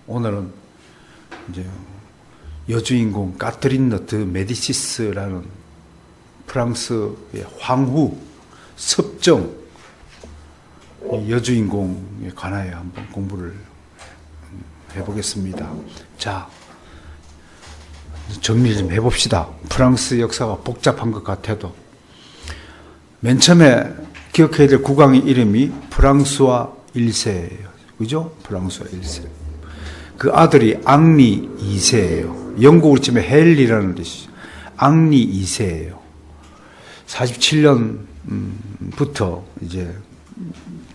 오늘은 이제 여주인공 까트린 드 메디시스라는 프랑스의 황후 섭정 여주인공에 관하여 한번 공부를 해보겠습니다. 자, 정리 좀 해봅시다. 프랑스 역사가 복잡한 것 같아도 맨 처음에 기억해야 될 국왕의 이름이 프랑스와 1세예요. 그죠? 프랑스와 1세. 그 아들이 앙리 2세예요. 영국으로 치면 헨리라는 뜻이죠. 앙리 2세예요. 47년부터 이제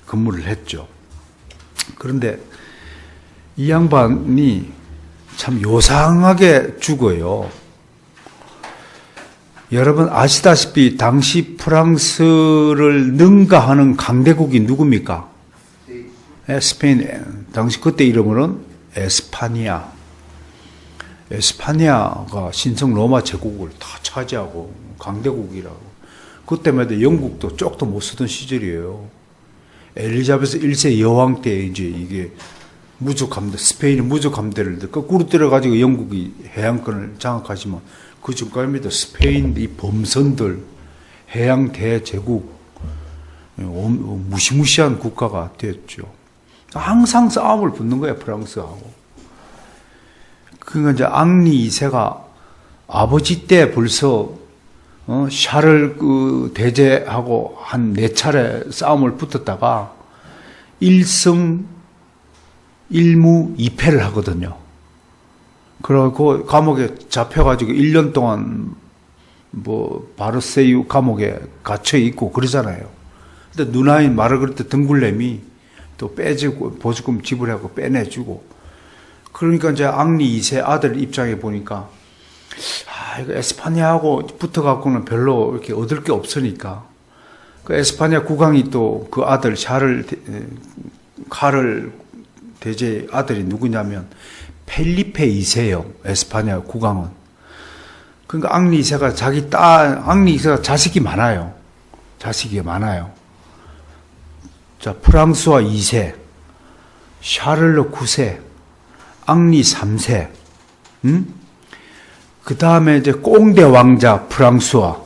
근무를 했죠. 그런데 이 양반이 참 요상하게 죽어요. 여러분 아시다시피 당시 프랑스를 능가하는 강대국이 누굽니까? 스페인. 당시 그때 이름으로는 에스파니아. 에스파니아가 신성 로마 제국을 다 차지하고 강대국이라고. 그때마다 영국도 쪽도 못 쓰던 시절이에요. 엘리자베스 1세 여왕 때 이제 이게 무적함대, 스페인이 무적함대를 거꾸로 때려가지고 영국이 해양권을 장악하지만 그 전까지입니다. 스페인 이 범선들, 해양 대제국, 무시무시한 국가가 됐죠. 항상 싸움을 붙는 거예요, 프랑스하고. 그러니까 이제 앙리 2세가 아버지 때 벌써 샤를 대제하고 한 4차례 싸움을 붙었다가 1승 1무 2패를 하거든요. 그러고 감옥에 잡혀가지고 1년 동안 바르세유 감옥에 갇혀 있고 그러잖아요. 근데 누나인 마르그리트 덩굴렘이 또 빼주고 보조금 지불하고 빼내주고. 그러니까 이제 앙리 2세 아들 입장에 보니까 이거 에스파니아하고 붙어갖고는 별로 이렇게 얻을 게 없으니까 그 에스파니아 국왕이 또 그 아들 카를 대제 아들이 누구냐면 펠리페 2세요. 에스파니아 국왕은. 그러니까 앙리 2세가 앙리 2세가 자식이 많아요. 자, 프랑스와 2세, 샤를로 9세, 앙리 3세, 그 다음에 이제 꽁대 왕자 프랑스와,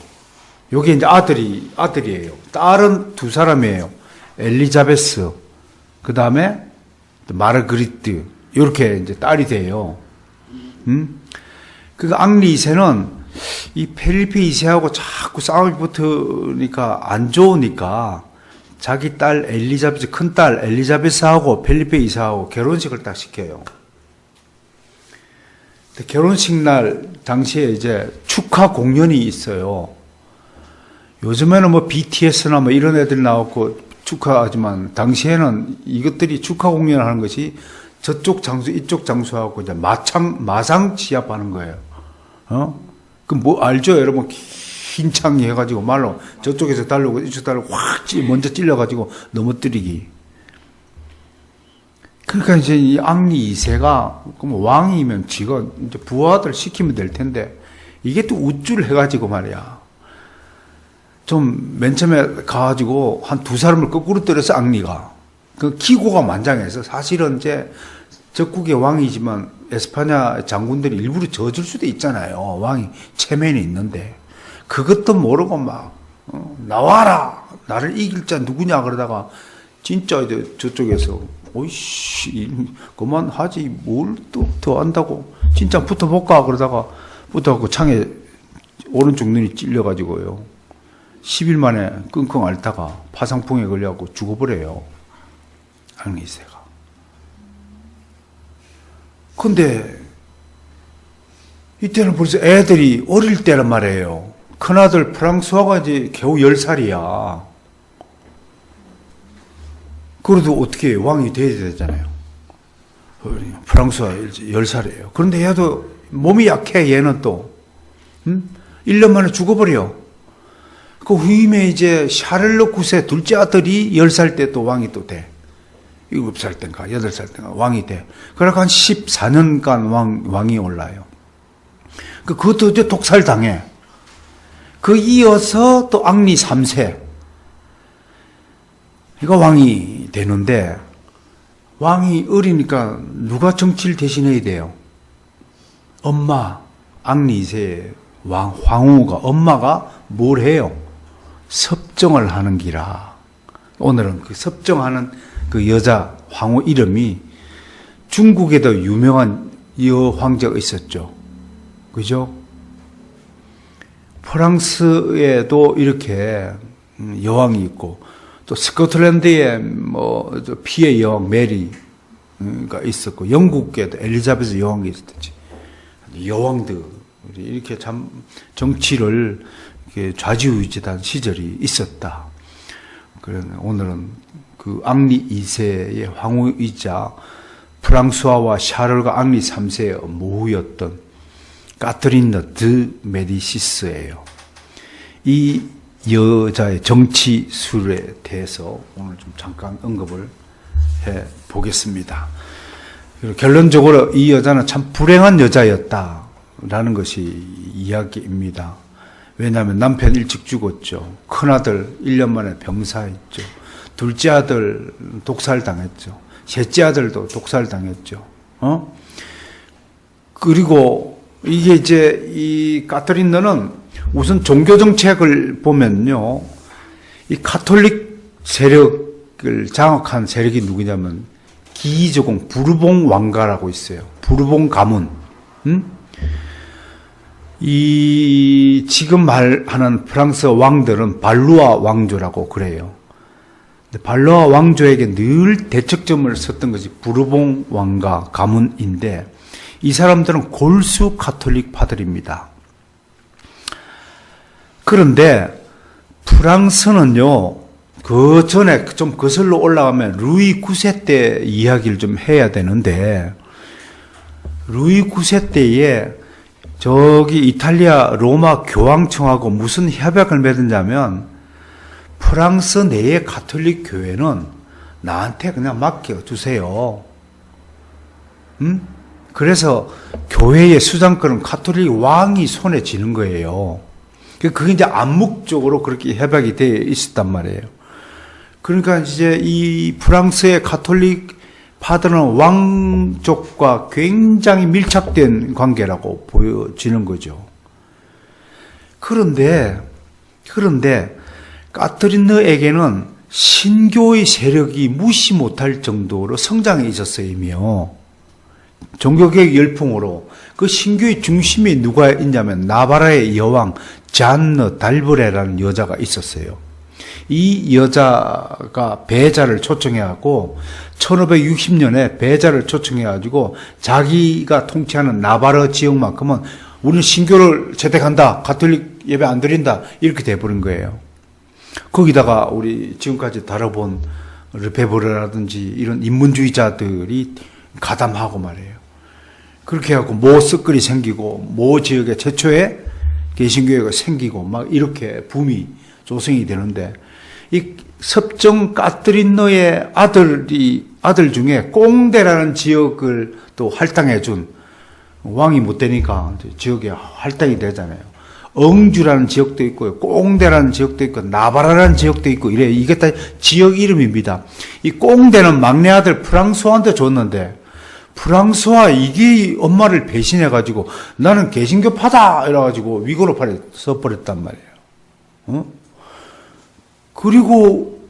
요게 이제 아들이에요. 딸은 2사람이에요. 엘리자베스, 그 다음에 마르그리트, 이렇게 이제 딸이 돼요. 그러니까 앙리 2세는 이 펠리페 2세하고 자꾸 싸움이 붙으니까 안 좋으니까 자기 딸 엘리자베스, 큰딸 엘리자베스하고 펠리페 2세하고 결혼식을 딱 시켜요. 결혼식 날 당시에 이제 축하 공연이 있어요. 요즘에는 BTS나 이런 애들 나왔고 축하하지만 당시에는 이것들이 축하 공연을 하는 것이 저쪽 장수, 이쪽 장수하고 이제 마상 지압하는 거예요. 알죠? 여러분, 흰 창이 해가지고 말로 저쪽에서 달르고 이쪽 달르고 먼저 찔러가지고 넘어뜨리기. 그러니까 이제 이 앙리 2세가, 그럼 왕이면 지가 이제 부하들 시키면 될 텐데, 이게 또 우쭐 해가지고 말이야. 좀 맨 처음에 가가지고 한 2사람을 거꾸로 때려서 앙리가. 그 기고가 만장해서 사실은 이제 적국의 왕이지만 에스파냐 장군들이 일부러 져줄 수도 있잖아요. 왕이 체면이 있는데. 그것도 모르고 나와라! 나를 이길 자 누구냐? 그러다가 진짜 이제 저쪽에서 오이씨, 그만하지, 뭘 또 더 한다고. 진짜 붙어볼까? 그러다가 붙어갖고 창에 오른쪽 눈이 찔려가지고요. 10일 만에 끙끙 앓다가 파상풍에 걸려갖고 죽어버려요. 앙리 2세가. 근데 이때는 벌써 애들이 어릴 때란 말이에요. 큰아들 프랑스와가 이제 겨우 10살이야. 그래도 어떻게 왕이 돼야 되잖아요. 프랑스와 10살이에요. 그런데 얘도 몸이 약해, 얘는 또. 1년 만에 죽어버려. 그 후임에 이제 샤를로 9세 둘째 아들이 10살 때 또 왕이 또 돼. 7살 때인가 8살 때인가 왕이 돼. 그러니까 한 14년간 왕이 올라요. 그것도 이제 독살당해. 그 이어서 또 앙리 3세. 이거 왕이 되는데 왕이 어리니까 누가 정치를 대신해야 돼요? 엄마, 앙리 2세의 황후가, 엄마가 뭘 해요? 섭정을 하는 기라. 오늘은 그 섭정하는 그 여자 황후 이름이 중국에도 유명한 여황제가 있었죠. 그죠? 프랑스에도 이렇게 여왕이 있고, 또 스코틀랜드에 피의 여왕 메리가 있었고, 영국에도 엘리자베스 여왕이 있었지. 여왕들이 이렇게 참 정치를 이렇게 좌지우지한 시절이 있었다. 그래서 오늘은 그 앙리 2세의 황후이자 프랑수아와 샤를과 앙리 3세의 모후였던 까트린 드 메디시스예요. 이 여자의 정치술에 대해서 오늘 좀 잠깐 언급을 해 보겠습니다. 결론적으로 이 여자는 참 불행한 여자였다라는 것이 이야기입니다. 왜냐하면 남편 일찍 죽었죠. 큰아들 1년 만에 병사했죠. 둘째 아들 독살당했죠. 셋째 아들도 독살당했죠. 그리고 이게 이제 이 까트린느는 우선 종교 정책을 보면요. 이 카톨릭 세력을 장악한 세력이 누구냐면 기저공 부르봉 왕가라고 있어요. 부르봉 가문. 이 지금 말하는 프랑스 왕들은 발루아 왕조라고 그래요. 근데 발루아 왕조에게 늘 대척점을 섰던 것이 부르봉 왕가 가문인데 이 사람들은 골수 카톨릭파들입니다. 그런데 프랑스는요, 그 전에 좀 거슬러 올라가면 루이 9세 때 이야기를 좀 해야 되는데, 루이 9세 때에 저기 이탈리아 로마 교황청하고 무슨 협약을 맺었냐면, 프랑스 내의 가톨릭 교회는 나한테 그냥 맡겨주세요. 그래서 교회의 수장권은 가톨릭 왕이 손에 쥐는 거예요. 그게 이제 암묵적으로 그렇게 협약이 되어 있었단 말이에요. 그러니까 이제 이 프랑스의 가톨릭 파들은 왕족과 굉장히 밀착된 관계라고 보여지는 거죠. 그런데 까트린느에게는 신교의 세력이 무시 못할 정도로 성장해 있었어요. 종교개혁 열풍으로 그 신교의 중심에 누가 있냐면 나바라의 여왕 잔느 달브레라는 여자가 있었어요. 이 여자가 배자를 초청해갖고 1560년에 배자를 초청해가지고 자기가 통치하는 나바르 지역만큼은 우리는 신교를 채택한다, 가톨릭 예배 안 드린다, 이렇게 돼버린 거예요. 거기다가 우리 지금까지 다뤄본 르페브르라든지 이런 인문주의자들이 가담하고 말이에요. 그렇게 해갖고 모 습글이 생기고 모 지역에 최초의 개신교회가 생기고 막 이렇게 붐이 조성이 되는데, 이 섭정 까트린너의 아들 중에 꽁대라는 지역을 또 할당해준, 왕이 못 되니까 지역에 할당이 되잖아요. 엉주라는 지역도 있고요, 꽁대라는 지역도 있고, 나바라라는 지역도 있고, 이래. 이게 다 지역 이름입니다. 이 꽁대는 막내 아들 프랑스와한테 줬는데, 프랑스와 이게 엄마를 배신해가지고 나는 개신교파다 이래가지고 위고로 팔에 써버렸단 말이에요. 그리고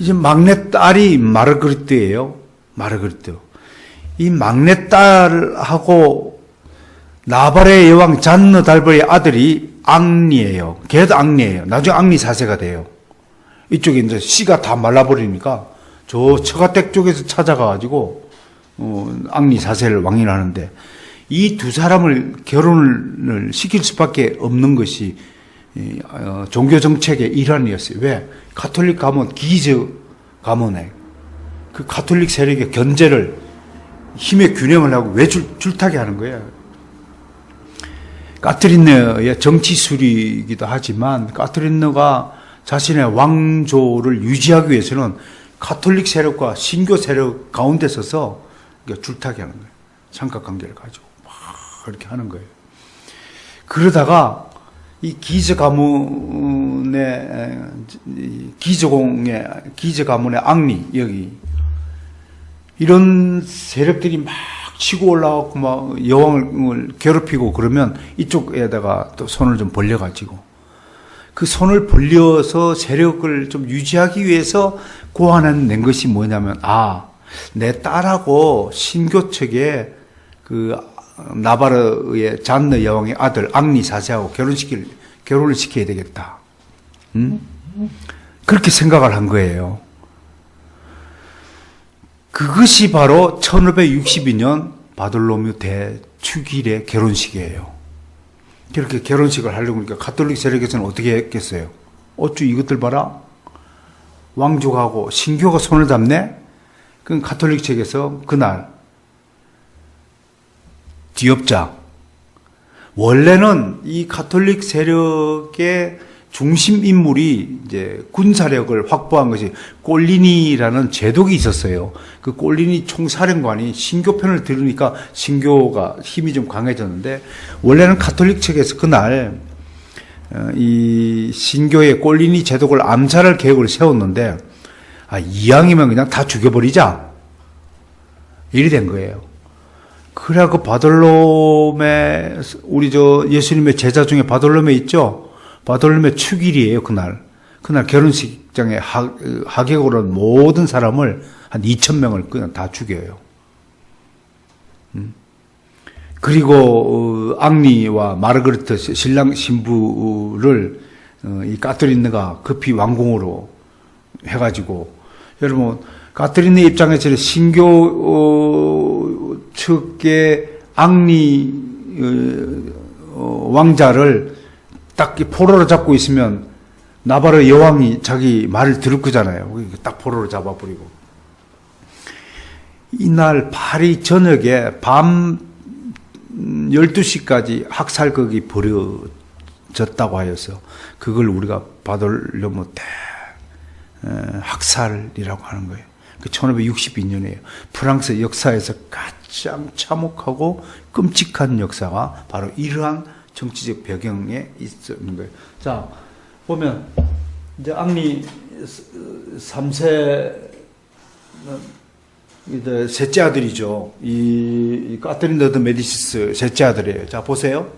이제 막내 딸이 마르그리트예요. 마르그리트. 이 막내 딸하고 나바레 여왕 잔느 달벌의 아들이 앙리예요. 걔도 앙리예요. 나중에 앙리 4세가 돼요. 이쪽에 이제 씨가 다 말라버리니까 저 처가댁 쪽에서 찾아가가지고 앙리 4세를 왕인하는데, 이 두 사람을 결혼을 시킬 수밖에 없는 것이 종교 정책의 일환이었어요. 왜? 가톨릭 가문, 기저 가문에 그 가톨릭 세력의 견제를, 힘의 균형을 하고 왜 줄타게 하는 거예요. 까트린느의 정치술이기도 하지만 까트린느가 자신의 왕조를 유지하기 위해서는 가톨릭 세력과 신교 세력 가운데 서서 줄타기 하는 거예요. 삼각관계를 가지고 막 그렇게 하는 거예요. 그러다가 이 기저 가문의 앙리, 여기 이런 세력들이 막 치고 올라가고 막 여왕을 괴롭히고 그러면 이쪽에다가 또 손을 좀 벌려가지고 그 손을 벌려서 세력을 좀 유지하기 위해서 고안해낸 것이 뭐냐면, 내 딸하고 신교 측에 그 나바르의 잔느 여왕의 아들 앙리 4세하고 결혼을 시켜야 되겠다. 그렇게 생각을 한 거예요. 그것이 바로 1562년 바돌로뮤 대축일의 결혼식이에요. 그렇게 결혼식을 하려고 하니까 가톨릭 세력에서는 어떻게 했겠어요? 어쭈 이것들 봐라. 왕족하고 신교가 손을 잡네? 그럼 가톨릭 측에서 그날 뒤엎자. 원래는 이 가톨릭 세력의 중심 인물이 이제 군사력을 확보한 것이 꼴리니라는 제독이 있었어요. 그 꼴리니 총사령관이 신교 편을 들으니까 신교가 힘이 좀 강해졌는데, 원래는 가톨릭 측에서 그날 이 신교의 꼴리니 제독을 암살할 계획을 세웠는데, 이왕이면 그냥 다 죽여버리자. 일이 된 거예요. 그래갖고 바돌로메, 우리 예수님의 제자 중에 바돌로메 있죠? 바돌로메 축일이에요, 그날. 그날 결혼식장에 하객으로 온 모든 사람을 한 2,000명을 그냥 다 죽여요. 그리고 앙리와 마르그리트 신랑 신부를 이 까트리느가 급히 왕궁으로 해가지고, 여러분 까트리느 입장에서는 신교 측의 앙리 왕자를 딱 포로로 잡고 있으면 나바르 여왕이 자기 말을 들을 거잖아요. 딱 포로로 잡아버리고. 이날 파리 저녁에 밤 12시까지 학살극이 벌어졌다고 하여서 그걸 우리가 바돌로메 학살이라고 하는 거예요. 그 1562년이에요. 프랑스 역사에서 가장 참혹하고 끔찍한 역사가 바로 이러한 정치적 배경에 있는 거예요. 자, 보면 이제 앙리 3세 이제 셋째 아들이죠. 이 까트리느 드 메디시스 셋째 아들이에요. 자, 보세요.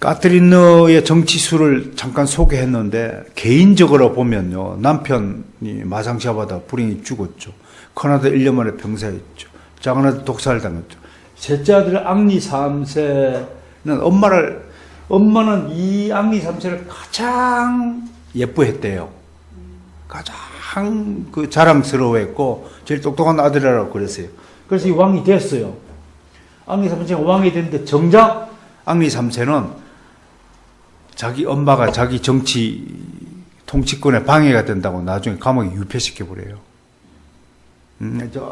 까트리느의 정치술을 잠깐 소개했는데, 개인적으로 보면요, 남편이 마상시아받아 불행히 죽었죠. 큰아들 1년 만에 병사했죠. 작은아들 독살을 당했죠. 셋째 아들 앙리 3세는 엄마는 이 앙리 3세를 가장 예뻐했대요. 가장 그 자랑스러워했고 제일 똑똑한 아들이라고 그랬어요. 그래서 이 왕이 됐어요. 앙리 3세가 왕이 됐는데, 정작 앙리 3세는 자기 엄마가 자기 정치 통치권에 방해가 된다고 나중에 감옥에 유폐시켜버려요.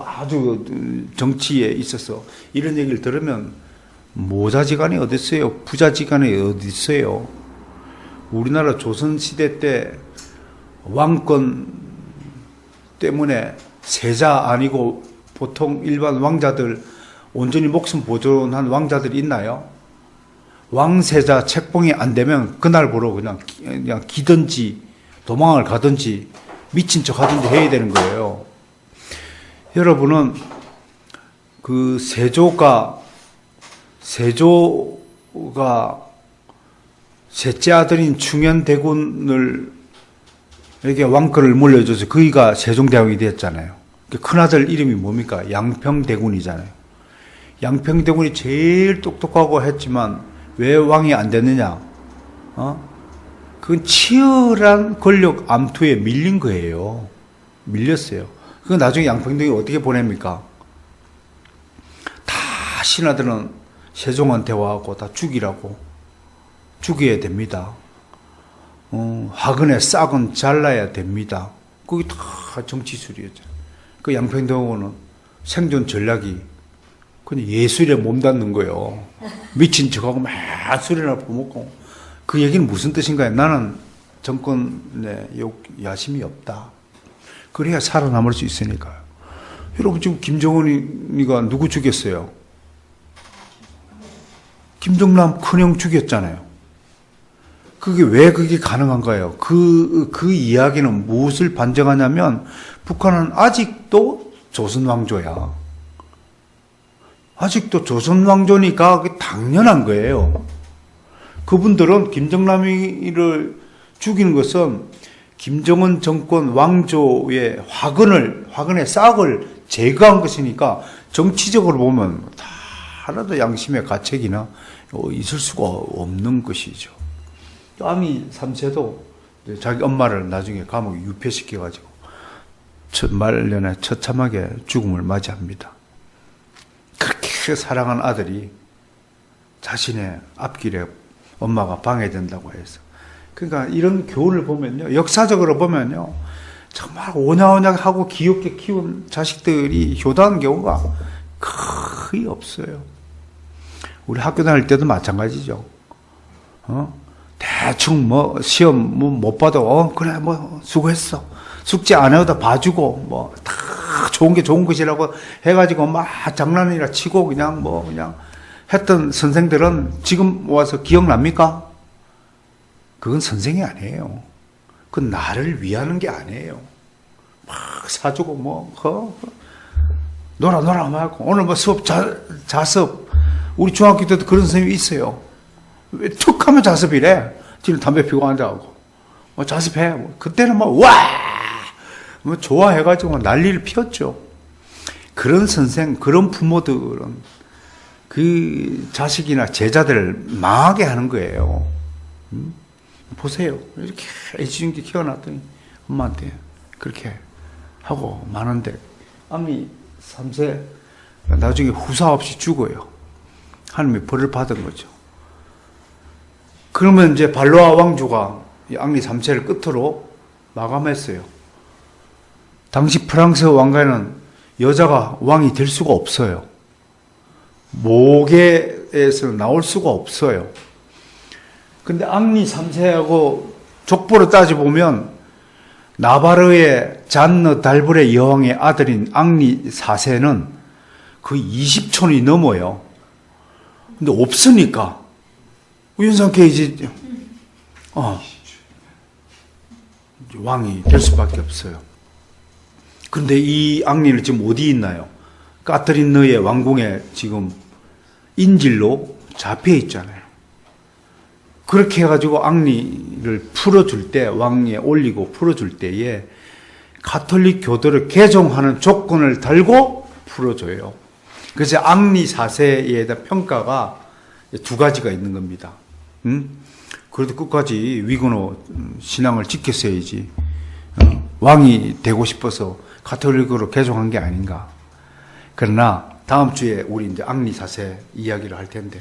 아주 정치에 있어서 이런 얘기를 들으면 모자지간이 어디 있어요? 부자지간이 어디 있어요? 우리나라 조선시대 때 왕권 때문에 세자 아니고 보통 일반 왕자들, 온전히 목숨 보존한 왕자들이 있나요? 왕세자 책봉이 안 되면 그날부로 그냥 기든지 도망을 가든지 미친 척 하든지 해야 되는 거예요. 여러분은 그 세조가 셋째 아들인 충현대군을 에게 왕권을 물려줘서 그이가 세종대왕이 되었잖아요. 큰아들 이름이 뭡니까? 양평대군이잖아요. 양평대군이 제일 똑똑하고 했지만 왜 왕이 안 됐느냐? 그건 치열한 권력 암투에 밀린 거예요. 밀렸어요. 그 나중에 양평대군이 어떻게 보냅니까? 다 신하들은 세종한테 와갖고 다 죽여야 됩니다. 화근의 싹은 잘라야 됩니다. 그게 다 정치술이었죠. 그 양평대군은 생존 전략이 그냥 예술에 몸담는 거예요. 미친 척하고 막 술이나 퍼먹고. 그 얘기는 무슨 뜻인가요? 나는 정권에 야심이 없다. 그래야 살아남을 수 있으니까요. 여러분, 지금 김정은이가 누구 죽였어요? 김정남 큰형 죽였잖아요. 그게 가능한가요? 그 이야기는 무엇을 반증하냐면, 북한은 아직도 조선 왕조야. 아직도 조선 왕조니까 그게 당연한 거예요. 그분들은 김정남이를 죽이는 것은 김정은 정권 왕조의 화근의 싹을 제거한 것이니까 정치적으로 보면 다 하나도 양심의 가책이나 있을 수가 없는 것이죠. 앙리 3세도 자기 엄마를 나중에 감옥에 유폐시켜가지고 말년에 처참하게 죽음을 맞이합니다. 그렇게 사랑한 아들이 자신의 앞길에 엄마가 방해된다고 해서. 그러니까 이런 교훈을 보면요, 역사적으로 보면요, 정말 오냐오냐하고 귀엽게 키운 자식들이 효도하는 경우가 거의 없어요. 우리 학교 다닐 때도 마찬가지죠. 대충 시험 못 봐도 그래 수고했어. 숙제 안 해도 봐주고 다 좋은 게 좋은 것이라고 해가지고 막 장난이라 치고 그냥 했던 선생들은 지금 와서 기억납니까? 그건 선생이 아니에요. 그건 나를 위하는 게 아니에요. 막 사주고 놀아 막 오늘 수업 자습. 우리 중학교 때도 그런 선생님이 있어요. 왜 툭 하면 자습이래. 지금 담배 피고 앉아가고 자습해. 그때는 좋아해가지고 난리를 피웠죠. 그런 선생, 그런 부모들은 그 자식이나 제자들을 망하게 하는 거예요. 보세요. 이렇게 애지중지 키워놨더니 엄마한테 그렇게 하고 마는데 앙리 3세 나중에 후사 없이 죽어요. 하나님이 벌을 받은 거죠. 그러면 이제 발로아 왕조가 앙리 3세를 끝으로 마감했어요. 당시 프랑스 왕가에는 여자가 왕이 될 수가 없어요. 모계에서 나올 수가 없어요. 근데 앙리 3세하고 족보를 따져보면 나바르의 잔느 달불의 여왕의 아들인 앙리 4세는 거의 20촌이 넘어요. 근데 없으니까 우연찮게 이제 왕이 될 수밖에 없어요. 근데 이 앙리는 지금 어디 있나요? 까트린느의 왕궁에 지금 인질로 잡혀 있잖아요. 그렇게 해가지고 앙리를 풀어줄 때, 왕위에 올리고 풀어줄 때에 가톨릭 교도를 개종하는 조건을 달고 풀어줘요. 그래서 앙리 4세에 대한 평가가 두 가지가 있는 겁니다. 그래도 끝까지 위건호 신앙을 지켰어야지. 왕이 되고 싶어서 가톨릭으로 개종한 게 아닌가. 그러나 다음 주에 우리 이제 앙리 4세 이야기를 할 텐데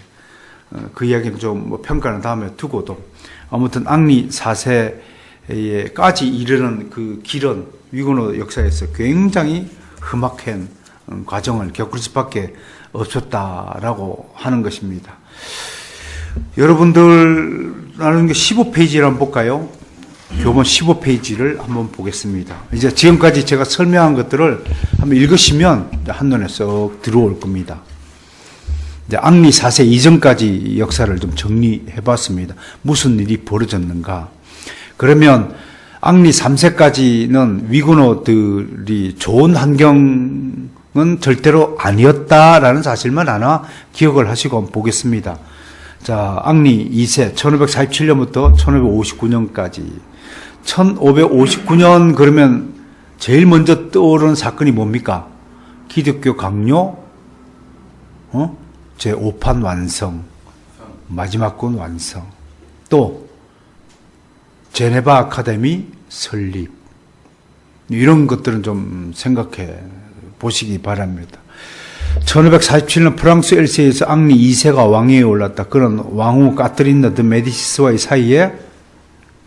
그 이야기는 좀 평가는 다음에 두고도 아무튼 앙리 4세에까지 이르는 그 길은 위건호 역사에서 굉장히 험악한 과정을 겪을 수밖에 없었다라고 하는 것입니다. 여러분들 나누는 게 15페이지를 한번 볼까요? 교본 15페이지를 한번 보겠습니다. 이제 지금까지 제가 설명한 것들을 한번 읽으시면 한눈에 쏙 들어올 겁니다. 이제 앙리 4세 이전까지 역사를 좀 정리해 봤습니다. 무슨 일이 벌어졌는가. 그러면 앙리 3세까지는 위건호들이 좋은 환경은 절대로 아니었다라는 사실만 하나 기억을 하시고 한번 보겠습니다. 자, 앙리 2세 1547년부터 1559년까지 1559년 그러면 제일 먼저 떠오르는 사건이 뭡니까? 기독교 강요 제5판 완성, 마지막 권 완성, 또 제네바 아카데미 설립, 이런 것들은 좀 생각해 보시기 바랍니다. 1547년 프랑스 엘세에서 앙리 2세가 왕위에 올랐다. 그런 왕후 까트린 드 메디시스와의 사이에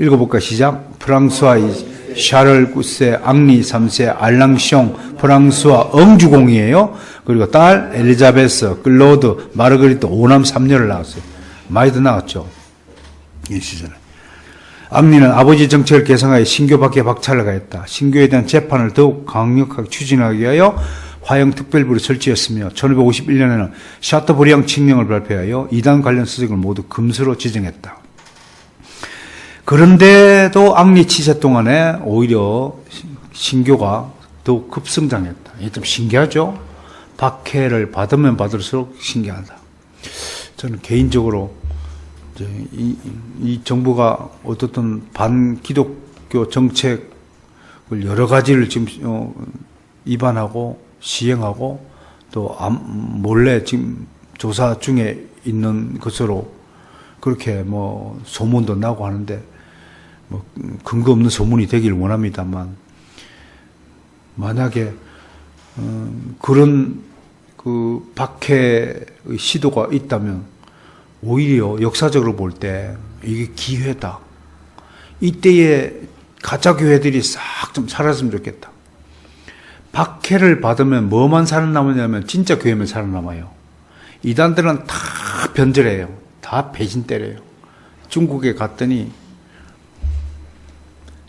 읽어볼까 시작. 프랑스와의 샤를 9세, 앙리 3세, 알랑숑, 프랑스와 응주공이에요. 그리고 딸 엘리자베스, 클로드, 마르그리트 5남 3녀를 낳았어요. 많이도 낳았죠. 이 시절에. 앙리는 아버지 정책을 개성하여 신교밖에 박차를 가했다. 신교에 대한 재판을 더욱 강력하게 추진하기 위하여 화형특별부를 설치했으며 1551년에는 샤토브리앙 칙령을 발표하여 이단 관련 수직을 모두 금수로 지정했다. 그런데도 앙리 치세 동안에 오히려 신교가 더욱 급성장했다. 이게 좀 신기하죠? 박해를 받으면 받을수록 신기하다. 저는 개인적으로 이제 이 정부가 어떻든 반기독교 정책을 여러 가지를 지금 입안하고 시행하고 또 몰래 지금 조사 중에 있는 것으로 그렇게 뭐 소문도 나고 하는데 뭐 근거 없는 소문이 되길 원합니다만, 만약에 그런 그 박해의 시도가 있다면 오히려 역사적으로 볼 때 이게 기회다. 이때에 가짜 교회들이 싹 좀 사라졌으면 좋겠다. 박해를 받으면 뭐만 살아남으냐면 진짜 교회만 살아남아요. 이단들은 다 변절해요. 다 배신 때려요. 중국에 갔더니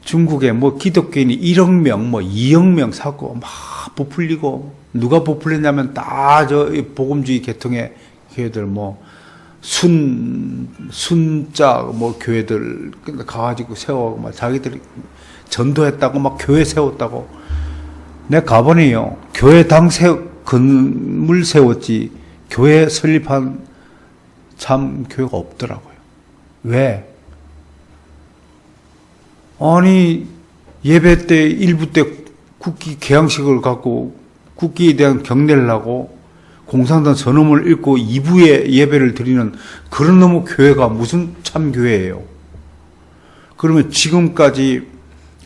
중국에 뭐 기독교인이 1억 명, 뭐 2억 명 사고 막 부풀리고, 누가 부풀렸냐면 다 저 복음주의 계통의 교회들, 뭐 순자 뭐 교회들 가가지고 세워, 막 자기들이 전도했다고 막 교회 세웠다고. 내가 가보니요, 교회당 건물 세웠지 교회 설립한 참 교회가 없더라고요. 왜? 아니, 예배 때, 일부 때 국기 개항식을 갖고 국기에 대한 경례를 하고 공산당 선언을 읽고 2부에 예배를 드리는 그런 놈의 교회가 무슨 참교회예요? 그러면 지금까지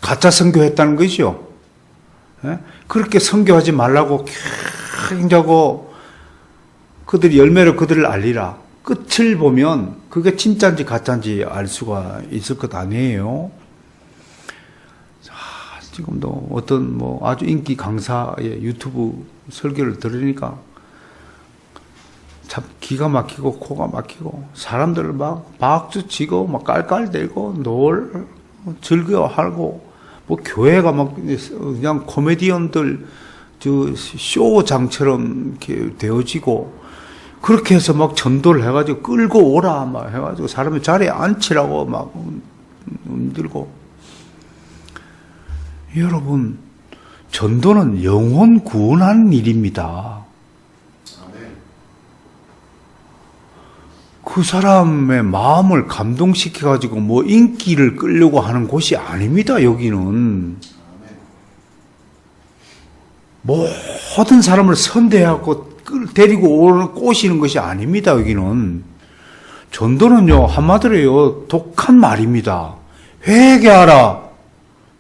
가짜 선교했다는 것이요. 예? 그렇게 선교하지 말라고 굉장하고 그들이 열매로 그들을 알리라. 끝을 보면 그게 진짜인지 가짜인지 알 수가 있을 것 아니에요. 지금도 어떤 뭐 아주 인기 강사의 유튜브 설교를 들으니까 참 기가 막히고 코가 막히고, 사람들을 막 박수 치고 막 깔깔대고 즐거워하고, 뭐 교회가 막 그냥 코미디언들 저 쇼장처럼 이렇게 되어지고, 그렇게 해서 막 전도를 해가지고 끌고 오라 막 해가지고 사람을 자리에 앉히라고 막 들고. 여러분, 전도는 영혼 구원하는 일입니다. 그 사람의 마음을 감동시켜가지고 뭐 인기를 끌려고 하는 곳이 아닙니다, 여기는. 모든 사람을 선대하고 데리고 꼬시는 것이 아닙니다, 여기는. 전도는요, 한마디로요, 독한 말입니다. 회개하라.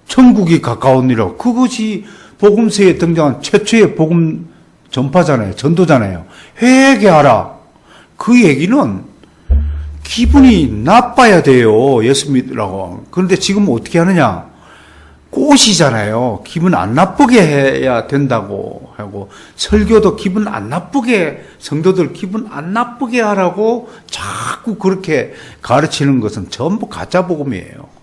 천국이 가까우니라. 그것이 복음서에 등장한 최초의 복음 전파잖아요. 전도잖아요. 회개하라. 그 얘기는 기분이 나빠야 돼요. 예수 믿으라고. 그런데 지금 어떻게 하느냐? 꼬시잖아요. 기분 안 나쁘게 해야 된다고 하고, 설교도 기분 안 나쁘게, 성도들 기분 안 나쁘게 하라고 자꾸 그렇게 가르치는 것은 전부 가짜 복음이에요.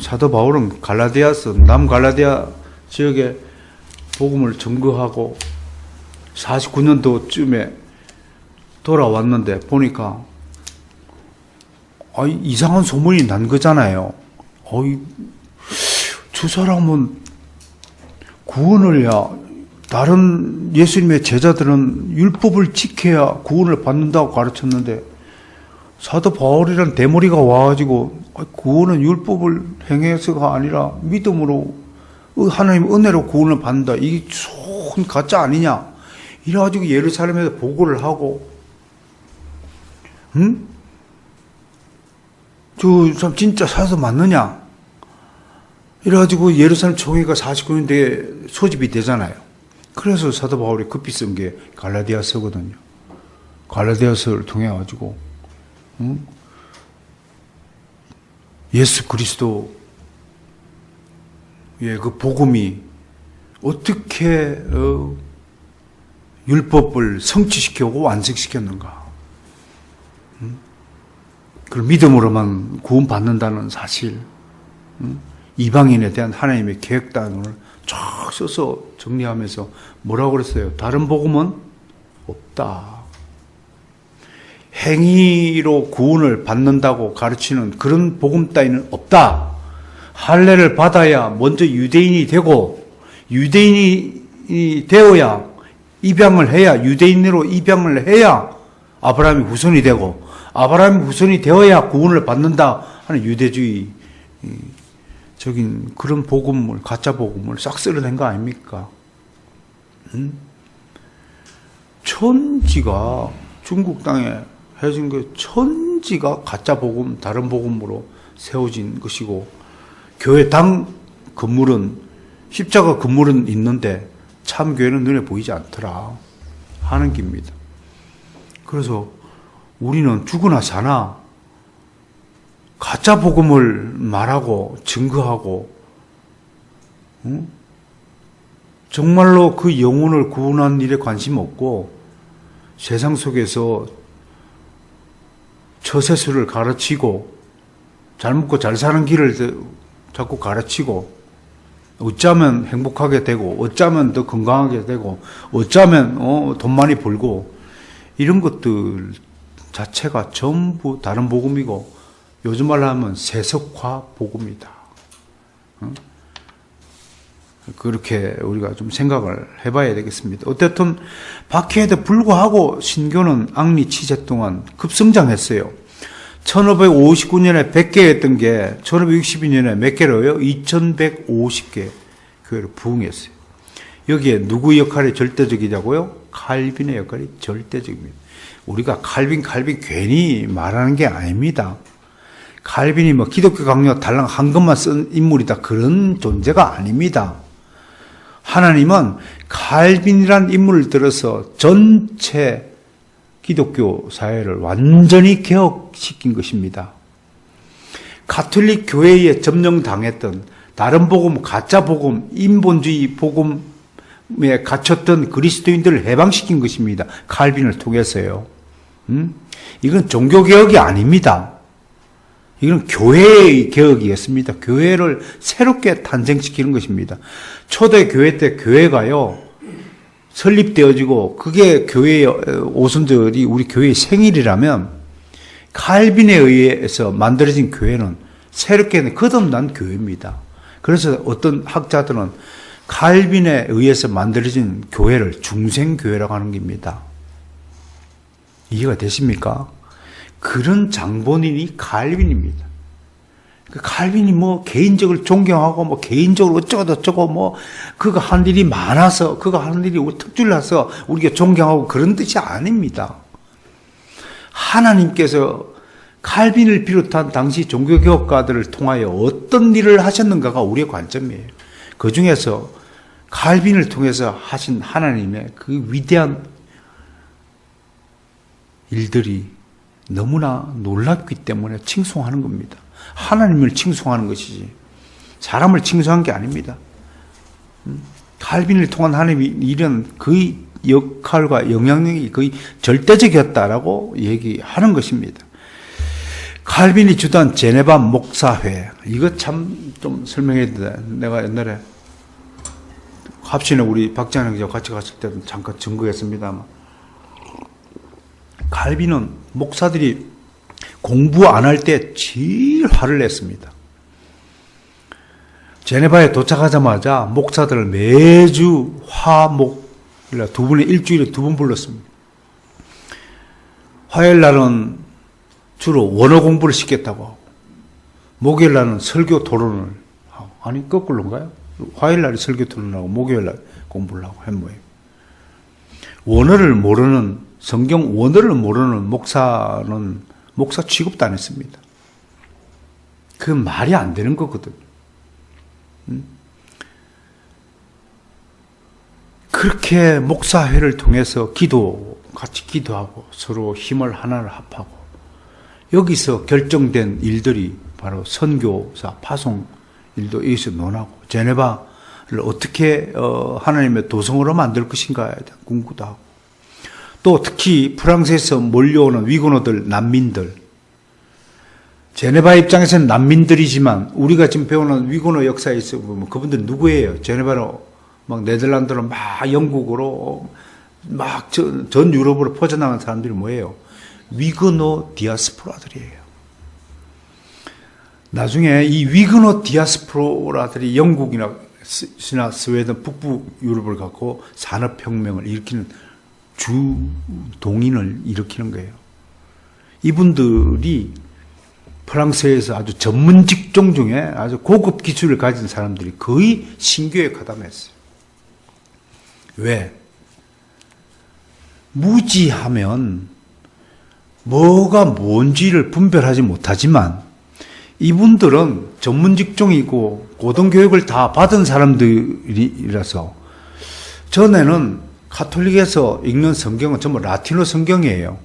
사도 바울은 갈라디아서, 남갈라디아 지역에 복음을 전거하고 49년도쯤에 돌아왔는데 보니까 이상한 소문이 난 거잖아요. 저 사람은 구원을, 다른 예수님의 제자들은 율법을 지켜야 구원을 받는다고 가르쳤는데, 사도 바울이란 대머리가 와가지고 구원은 율법을 행해서가 아니라 믿음으로 하나님 은혜로 구원을 받는다. 이게 좋은 가짜 아니냐? 이래가지고 예루살렘에서 보고를 하고, 저 사람 진짜 사도 맞느냐? 이래가지고 예루살렘 총회가 49년대에 소집이 되잖아요. 그래서 사도 바울이 급히 쓴 게 갈라디아서거든요. 갈라디아서를 통해 가지고 예수 그리스도의 그 복음이 어떻게 율법을 성취시키고 완성시켰는가. 그걸 믿음으로만 구원받는다는 사실, 이방인에 대한 하나님의 계획단을 쫙 써서 정리하면서 뭐라고 그랬어요? 다른 복음은 없다. 행위로 구원을 받는다고 가르치는 그런 복음 따위는 없다. 할례를 받아야 먼저 유대인이 되고 유대인이 되어야 입양을 해야 유대인으로 입양을 해야 아브라함이 후손이 되고 아브라함이 후손이 되어야 구원을 받는다 하는 유대주의 적인 그런 복음을 가짜 복음을 싹 쓸어낸 거 아닙니까? 천지가 중국 땅에 해진 그 천지가 가짜 복음 다른 복음으로 세워진 것이고 교회 당 건물은 십자가 건물은 있는데 참 교회는 눈에 보이지 않더라 하는 겁니다. 그래서 우리는 죽으나 사나 가짜 복음을 말하고 증거하고 정말로 그 영혼을 구원하는 일에 관심 없고 세상 속에서 처세술을 가르치고 잘 먹고 잘 사는 길을 자꾸 가르치고 어쩌면 행복하게 되고 어쩌면 더 건강하게 되고 어쩌면 돈 많이 벌고 이런 것들 자체가 전부 다른 복음이고 요즘 말로 하면 세속화 복음이다. 그렇게 우리가 좀 생각을 해봐야 되겠습니다. 어쨌든 박해에도 불구하고 신교는 앙리 치제 동안 급성장했어요. 1559년에 100개였던 게 1562년에 몇 개로요? 2150개 교회를 부흥했어요. 여기에 누구 역할이 절대적이냐고요? 칼빈의 역할이 절대적입니다. 우리가 칼빈 괜히 말하는 게 아닙니다. 칼빈이 뭐 기독교 강요 달랑 한 것만 쓴 인물이다 그런 존재가 아닙니다. 하나님은 칼빈이란 인물을 들어서 전체 기독교 사회를 완전히 개혁시킨 것입니다. 가톨릭 교회에 점령당했던 다른 복음, 가짜 복음, 인본주의 복음에 갇혔던 그리스도인들을 해방시킨 것입니다. 칼빈을 통해서요. 이건 종교개혁이 아닙니다. 이건 교회의 개혁이었습니다. 교회를 새롭게 탄생시키는 것입니다. 초대 교회 때 교회가요, 설립되어지고, 그게 교회의 오순절이 우리 교회의 생일이라면, 칼빈에 의해서 만들어진 교회는 새롭게 거듭난 교회입니다. 그래서 어떤 학자들은 칼빈에 의해서 만들어진 교회를 중생교회라고 하는 겁니다. 이해가 되십니까? 그런 장본인이 칼빈입니다. 그 칼빈이 뭐 개인적으로 존경하고 뭐 개인적으로 어쩌고 뭐 그가 한 일이 많아서 그가 하는 일이 특출나서 우리가 존경하고 그런 뜻이 아닙니다. 하나님께서 칼빈을 비롯한 당시 종교개혁가들을 통하여 어떤 일을 하셨는가가 우리의 관점이에요. 그 중에서 칼빈을 통해서 하신 하나님의 그 위대한 일들이 너무나 놀랍기 때문에 칭송하는 겁니다. 하나님을 칭송하는 것이지 사람을 칭송한 게 아닙니다. 칼빈을 통한 하나님의 일은 그의 역할과 영향력이 거의 절대적이었다라고 얘기하는 것입니다. 칼빈이 주도한 제네바 목사회, 이거 참 좀 설명해야 돼. 내가 옛날에 합신에 우리 박찬영 기자 같이 갔을 때도 잠깐 증거했습니다만, 칼빈은 목사들이 공부 안 할 때 제일 화를 냈습니다. 제네바에 도착하자마자 목사들을 매주 화목 두 분의 일주일에 2번 불렀습니다. 화요일 날은 주로 원어 공부를 시켰다고 하고, 목요일 날은 설교 토론을 하고, 아니 거꾸로인가요? 화요일 날이 설교 토론을 하고 목요일 날 공부를 하고 한 모양. 원어를 모르는, 성경 원어를 모르는 목사는 목사 취급도 안 했습니다. 그 말이 안 되는 거거든. 그렇게 목사회를 통해서 같이 기도하고 서로 힘을 하나를 합하고, 여기서 결정된 일들이 바로 선교사 파송 일도 여기서 논하고, 제네바를 어떻게 하나님의 도성으로 만들 것인가에 대한 공부도 하고, 또 특히 프랑스에서 몰려오는 위고노들, 난민들, 제네바 입장에서는 난민들이지만 우리가 지금 배우는 위고노 역사에서 보면 그분들 누구예요? 제네바로 막 네덜란드로 막 영국으로 막 전 유럽으로 퍼져나간 사람들이 뭐예요? 위고노 디아스포라들이에요. 나중에 이 위고노 디아스포라들이 영국이나 스웨덴 북부 유럽을 갖고 산업혁명을 일으키는 주 동인을 일으키는 거예요. 이분들이 프랑스에서 아주 전문 직종 중에 아주 고급 기술을 가진 사람들이 거의 신교에 가담했어요. 왜? 무지하면 뭐가 뭔지를 분별하지 못하지만 이분들은 전문 직종이고 고등교육을 다 받은 사람들이라서 전에는 가톨릭에서 읽는 성경은 전부 라틴어 성경이에요.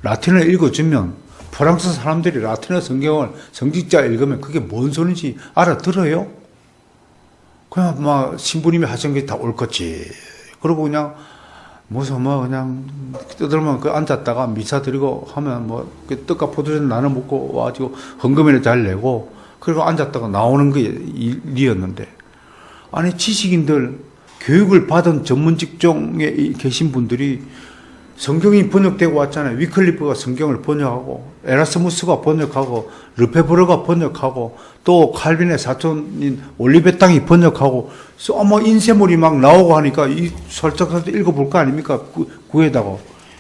라틴어를 읽어주면 프랑스 사람들이 라틴어 성경을 성직자 읽으면 그게 뭔 소리인지 알아들어요? 그냥 막 신부님이 하신 게 다 옳겠지. 그러고 그냥 무슨 그냥 떠들면 앉았다가 미사 드리고 하면 떡과 포도주 나눠 먹고 와가지고 헌금이나 잘 내고 그리고 앉았다가 나오는 게 일이었는데 아니 지식인들 교육을 받은 전문 직종에 계신 분들이 성경이 번역되고 왔잖아요. 위클리프가 성경을 번역하고 에라스무스가 번역하고 르페브르가 번역하고 또 칼빈의 사촌인 올리베땅이 번역하고 인쇄물이 막 나오고 하니까 이 살짝 읽어볼 거 아닙니까? 구에다가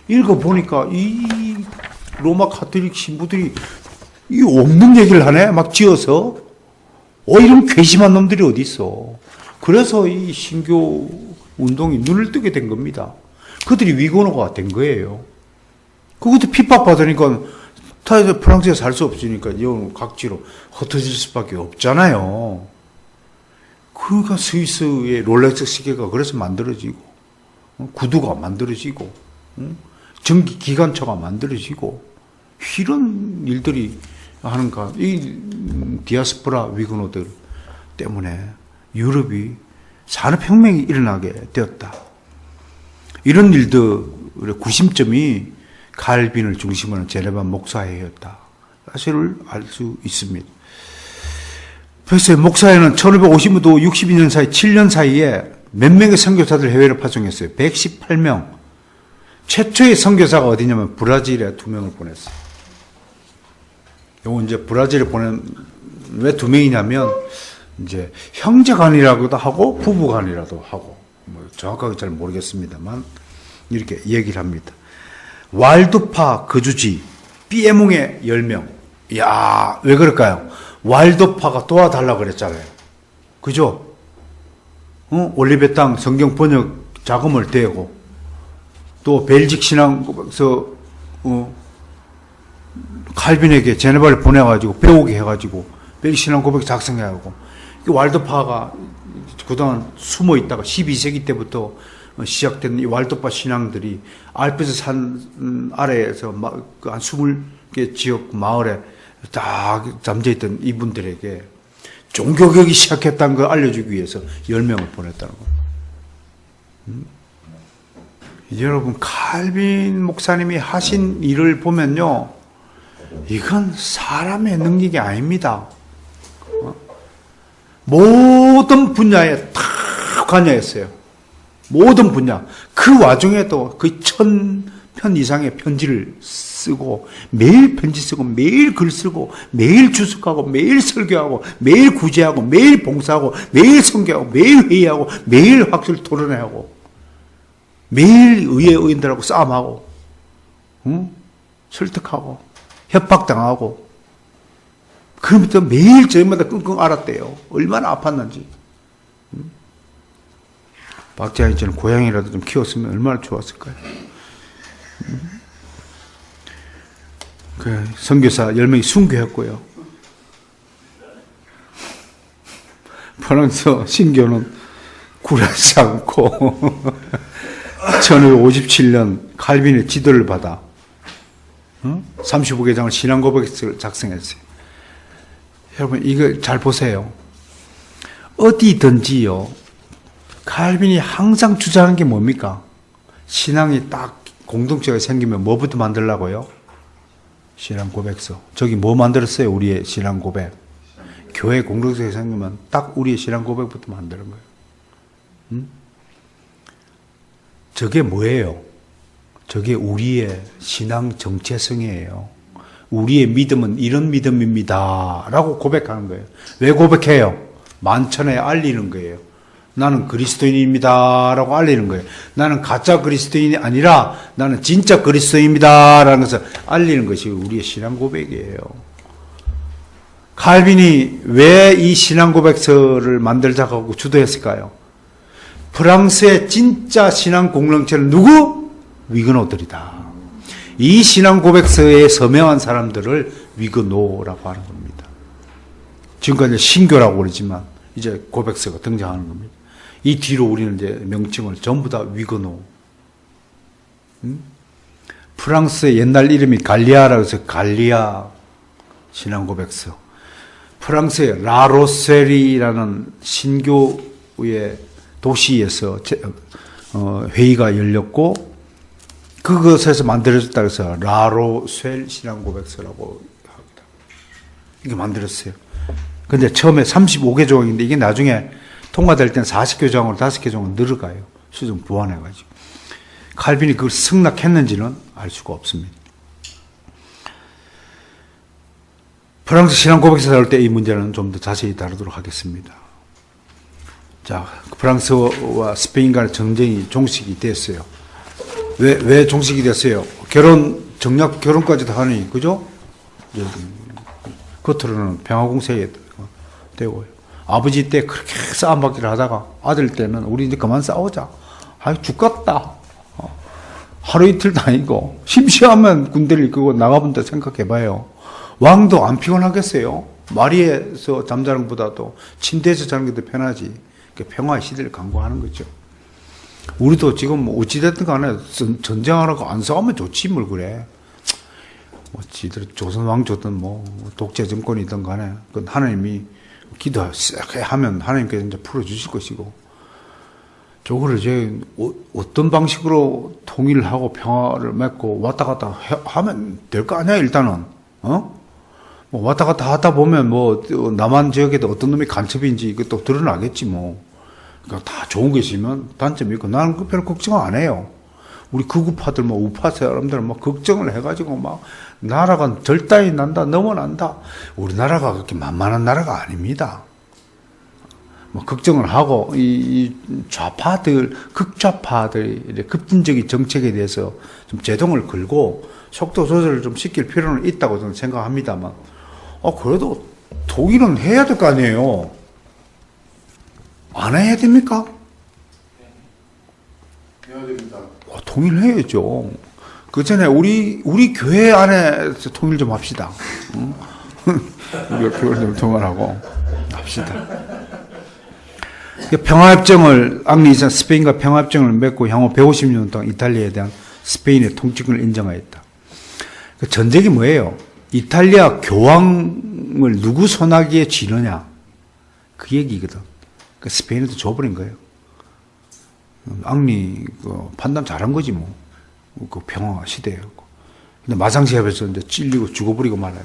읽어보니까 이 로마 가톨릭 신부들이 이 없는 얘기를 하네? 막 지어서 이런 괘씸한 놈들이 어디 있어? 그래서 이 신교 운동이 눈을 뜨게 된 겁니다. 그들이 위건호가 된 거예요. 그것도 핍박받으니까 프랑스에 살 수 없으니까 각지로 흩어질 수밖에 없잖아요. 그러니까 스위스의 롤렉스 시계가 그래서 만들어지고 구두가 만들어지고 전기기관차가 만들어지고 이런 일들이 하는가. 이 디아스포라 위건호들 때문에 유럽이 산업혁명이 일어나게 되었다. 이런 일들의 구심점이 칼빈을 중심으로 한 제네바 목사회였다. 사실을 알 수 있습니다. 그래서 목사회는 1550년부터 62년 사이 7년 사이에 몇 명의 선교사들 해외로 파송했어요. 118명. 최초의 선교사가 어디냐면 브라질에 2명을 보냈어요. 요거 이제 브라질에 보낸 왜 2명이냐면 이제 형제간이라고도 하고 부부간이라도 하고 정확하게 잘 모르겠습니다만 이렇게 얘기를 합니다. 왈도파 거주지 삐에몽의 10명. 이야, 왜 그럴까요? 왈도파가 도와달라고 그랬잖아요. 그죠? 올리베땅 성경 번역 자금을 대고 또 벨직 신앙에서 칼빈에게 제네바를 보내가지고 배우게 해가지고 벨직 신앙 고백 작성해가지고 왈도파가 그동안 숨어 있다가 12세기 때부터 시작된 이 왈도파 신앙들이 알프스 산 아래에서 한 20개 지역 마을에 딱 잠재있던 이분들에게 종교개혁이 시작했다는 걸 알려주기 위해서 10명을 보냈다는 겁니다. 여러분, 칼빈 목사님이 하신 일을 보면요, 이건 사람의 능력이 아닙니다. 모든 분야에 다 관여했어요. 모든 분야. 그 와중에도 거의 1000편 이상의 편지를 쓰고 매일 편지 쓰고 매일 글 쓰고 매일 주석하고 매일 설교하고 매일 구제하고 매일 봉사하고 매일 선교하고 매일 회의하고 매일 학술 토론회하고 매일 의회 의원들하고 싸움하고 설득하고 협박당하고 그러면서 매일 저녁마다 끙끙 앓았대요. 얼마나 아팠는지. 박지한이 저는 고양이라도 좀 키웠으면 얼마나 좋았을까요? 그 선교사 10명이 순교했고요. 프랑스 신교는 굴하지 않고 1557년 칼빈의 지도를 받아 35개장을 신앙 고백서를 작성했어요. 여러분 이거 잘 보세요. 어디든지요, 칼빈이 항상 주장하는 게 뭡니까? 신앙이 딱 공동체가 생기면 뭐부터 만들라고요? 신앙 고백서. 저기 뭐 만들었어요? 우리의 신앙 고백. 교회 공동체가 생기면 딱 우리의 신앙 고백부터 만드는 거예요. 저게 뭐예요? 저게 우리의 신앙 정체성이에요. 우리의 믿음은 이런 믿음입니다 라고 고백하는 거예요. 왜 고백해요? 만천에 알리는 거예요. 나는 그리스도인입니다. 라고 알리는 거예요. 나는 가짜 그리스도인이 아니라 나는 진짜 그리스도인입니다. 라는 것을 알리는 것이 우리의 신앙 고백이에요. 칼빈이 왜 이 신앙 고백서를 만들자고 주도했을까요? 프랑스의 진짜 신앙 공동체는 누구? 위그노들이다. 이 신앙 고백서에 서명한 사람들을 위그노라고 하는 겁니다. 지금까지 신교라고 그러지만 이제 고백서가 등장하는 겁니다. 이 뒤로 우리는 이제 명칭을 전부 다 위그노. 프랑스의 옛날 이름이 갈리아라고 해서 갈리아 신앙 고백서. 프랑스의 라로셀이라는 신교의 도시에서 회의가 열렸고 그것에서 만들어졌다고 해서 라로셀 신앙 고백서라고 합니다. 이게 만들었어요. 근데 처음에 35개 조항인데 이게 나중에 통과될 때는 40개 조항으로 5개 조항으로 늘어가요. 수준 보완해가지고. 칼빈이 그걸 승낙했는지는 알 수가 없습니다. 프랑스 신앙 고백서 다룰 때 이 문제는 좀 더 자세히 다루도록 하겠습니다. 자, 프랑스와 스페인 간의 전쟁이 종식이 됐어요. 왜 종식이 됐어요? 정략 결혼까지도 하니, 그죠? 겉으로는 평화공세에 되고요. 아버지 때 그렇게 싸움받기를 하다가 아들 때는 우리 이제 그만 싸우자. 아이, 죽겠다. 하루 이틀도 아니고, 심심하면 군대를 이끌고 나가본다 생각해봐요. 왕도 안 피곤하겠어요? 마리에서 잠자는 것보다도 침대에서 자는 게 더 편하지. 평화의 시대를 강구하는 거죠. 우리도 지금 뭐 어찌됐든 간에 전쟁하라고 안 싸우면 좋지 뭘 그래. 뭐 지들 조선 왕조든 뭐 독재 정권이든 간에 그건 하나님이 기도하면 하나님께서 이제 풀어주실 것이고 저거를 이제 어떤 방식으로 통일을 하고 평화를 맺고 왔다 갔다 하면 될 거 아니야 일단은. 뭐 왔다 갔다 하다 보면 뭐 남한 지역에도 어떤 놈이 간첩인지 이것도 드러나겠지 뭐. 그러니까 다 좋은 게 있으면 단점이 있고 나는 그 별 걱정 안 해요. 우리 극우파들 뭐 우파 사람들은 막 걱정을 해가지고 막 나라가 절단이 난다 넘어난다. 우리나라가 그렇게 만만한 나라가 아닙니다. 뭐 걱정을 하고 이 좌파들 극좌파들의 급진적인 정책에 대해서 좀 제동을 걸고 속도 조절을 좀 시킬 필요는 있다고 저는 생각합니다만 그래도 독일은 해야 될 거 아니에요. 안 해야 됩니까? 해야 됩니다. 통일해야죠. 그 전에 우리 교회 안에서 통일 좀 합시다. 응? 교회 좀 통일하고 합시다. 평화협정을 앙리에서 스페인과 평화협정을 맺고 향후 150년 동안 이탈리아에 대한 스페인의 통치권을 인정하였다. 그 전쟁이 뭐예요? 이탈리아 교황을 누구 손아귀에 쥐느냐 그 얘기거든. 그 스페인한테 줘버린 거예요. 앙리 판단 잘한 거지 뭐. 그 평화 시대였고. 근데 마상시합에서 이제 찔리고 죽어버리고 말아요.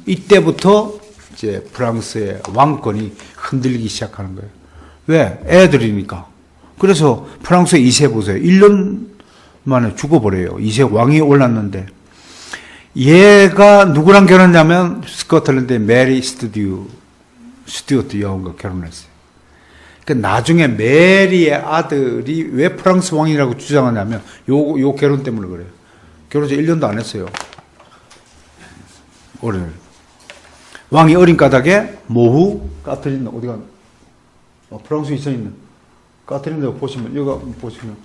이때부터 이제 프랑스의 왕권이 흔들리기 시작하는 거예요. 왜? 애들이니까. 그래서 프랑스의 2세 보세요. 1년 만에 죽어버려요. 2세 왕이 올랐는데 얘가 누구랑 결혼했냐면 스코틀랜드의 메리 스튜어트 여왕과 결혼했어요. 그러니까 나중에 메리의 아들이 왜 프랑스 왕이라고 주장하냐면 요 결혼 때문에 그래요. 결혼 지 1년도 안 했어요. 어려요. 왕이 어린 까닭에 모후 까트리나 어디가 프랑스에 있어있는 까트리나 보시면 여기 보시면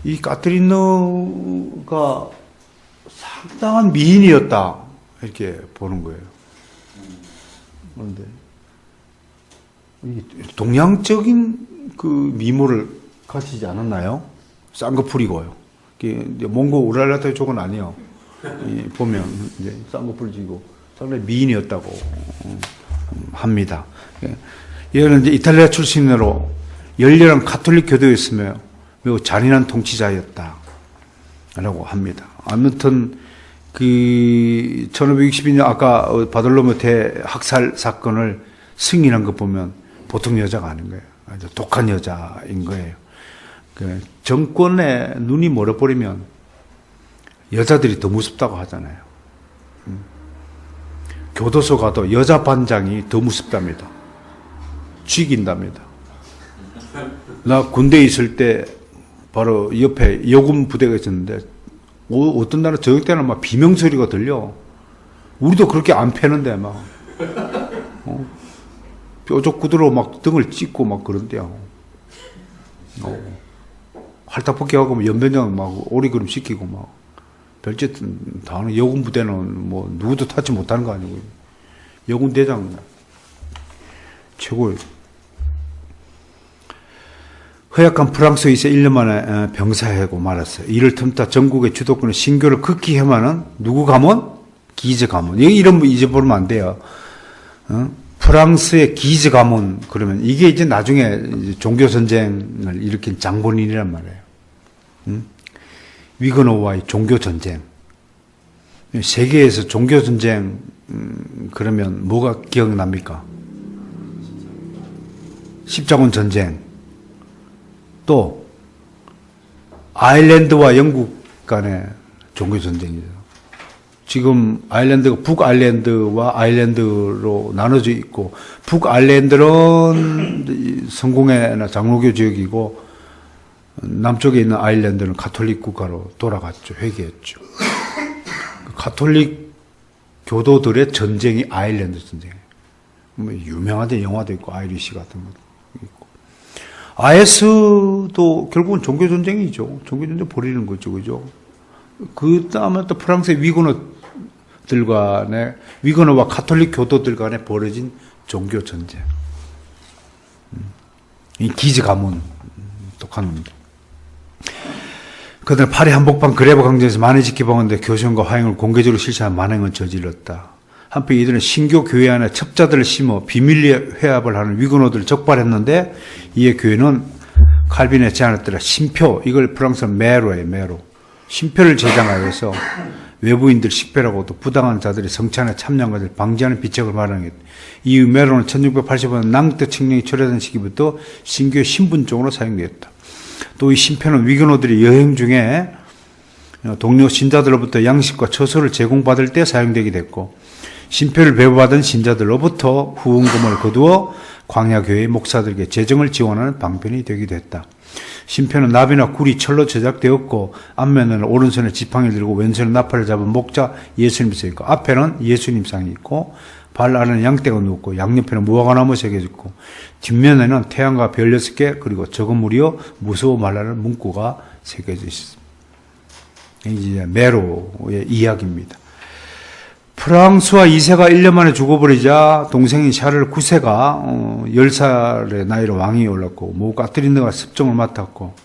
이 까트리나가 상당한 미인이었다 이렇게 보는 거예요. 그런데 동양적인 그 미모를 가지지 않았나요? 쌍꺼풀이고요. 몽고 우랄라타 쪽은 아니에요. 보면 이제 쌍꺼풀 지고 상당히 미인이었다고 합니다. 얘는 이제 이탈리아 출신으로 열렬한 가톨릭 교도였으며 매우 잔인한 통치자였다라고 합니다. 아무튼 그 1562년 아까 바돌로메 대학살 사건을 승인한 거 보면 보통 여자가 아닌 거예요. 아주 독한 여자인 거예요. 그 정권에 눈이 멀어버리면 여자들이 더 무섭다고 하잖아요. 교도소 가도 여자 반장이 더 무섭답니다. 죽인답니다. 나 군대에 있을 때 바로 옆에 여군 부대가 있었는데 어떤 날은 저녁 때는 막 비명소리가 들려. 우리도 그렇게 안 패는데 막 뾰족 구두로 막 등을 찢고 막 그런데요. 활딱벗기하고 뭐 연변장 막 오리그름 시키고 막 별짓 다 하는. 여군 부대는 뭐 누구도 타지 못하는 거 아니고 여군 대장 최고예요. 허약한 프랑스 이세 1년 만에 병사하고 말았어요. 이를 틈타 전국의 주도권의 신교를 극히 혐하는 누구 가문? 기즈 가문. 이런 거 잊어버리면 안 돼요. 프랑스의 기즈 가문. 그러면 이게 이제 나중에 종교 전쟁을 일으킨 장본인이란 말이에요. 위그노와의 종교 전쟁. 세계에서 종교 전쟁 그러면 뭐가 기억납니까? 십자군 전쟁. 또 아일랜드와 영국 간의 종교 전쟁이죠. 지금 아일랜드가 북아일랜드와 아일랜드로 나눠져 있고, 북아일랜드는 성공회나 장로교 지역이고 남쪽에 있는 아일랜드는 가톨릭 국가로 돌아갔죠. 회귀했죠. 가톨릭 교도들의 전쟁이 아일랜드 전쟁이에요. 뭐 유명한 영화도 있고 아이리시 같은 것도 있고. IS도 결국은 종교 전쟁이죠. 종교 전쟁 벌이는 거죠, 그죠? 그 다음에 또 프랑스의 위그너와 가톨릭 교도들 간에 벌어진 종교 전쟁. 이 기즈 가문 독한 놈들. 그들 파리 한복판 그레브 광장에서 만해지 기방하는데 교션과 화형을 공개적으로 실시한 만행은 저질렀다. 한편 이들은 신교 교회 안에 첩자들을 심어 비밀리에 회합을 하는 위그노들을 적발했는데, 이에 교회는 칼빈의 제안에 따라 신표, 이걸 프랑스어 메로예요, 메로. 신표를 제정하여서 외부인들 식별하고 또 부당한 자들이 성찬에 참여한 것을 방지하는 비책을 마련했다. 이후 메로는 1680년 낭트 칙령이 철회된 시기부터 신교의 신분종으로 사용되었다. 또 이 신표는 위그노들이 여행 중에 동료 신자들로부터 양식과 처소를 제공받을 때 사용되게 됐고, 신표를 배부받은 신자들로부터 후원금을 거두어 광야교회의 목사들에게 재정을 지원하는 방편이 되기도 했다. 신표는 나비나 구리, 철로 제작되었고, 앞면에는 오른손에 지팡이를 들고 왼손에 나팔을 잡은 목자 예수님이 서 있고, 앞에는 예수님상이 있고, 발 아래는 양떼가 누웠고, 양옆에는 무화과나무 새겨져 있고, 뒷면에는 태양과 별 6개, 그리고 적은 무리여 무서워 말라는 문구가 새겨져 있습니다. 이제 메로의 이야기입니다. 프랑스와 2세가 1년 만에 죽어버리자 동생인 샤를 9세가 10살의 나이로 왕위에 올랐고, 모 까트린느가 습정을 맡았고,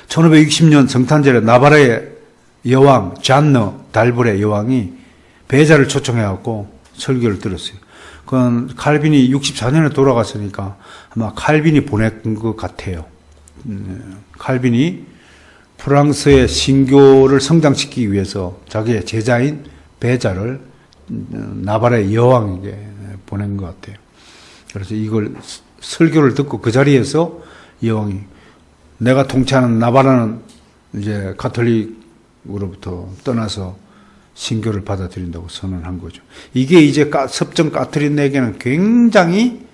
1560년 성탄절에 나바라의 여왕 잔느 달불의 여왕이 배자를 초청해갖고 설교를 들었어요. 그건 칼빈이 64년에 돌아갔으니까 아마 칼빈이 보낸 것 같아요. 칼빈이 프랑스의 신교를 성장시키기 위해서 자기의 제자인 배자를 나바라의 여왕에게 보낸 것 같아요. 그래서 이걸 설교를 듣고 그 자리에서 여왕이, 내가 통치하는 나바라는 이제 가톨릭으로부터 떠나서 신교를 받아들인다고 선언한 거죠. 이게 이제 섭정 까트린에게는 굉장히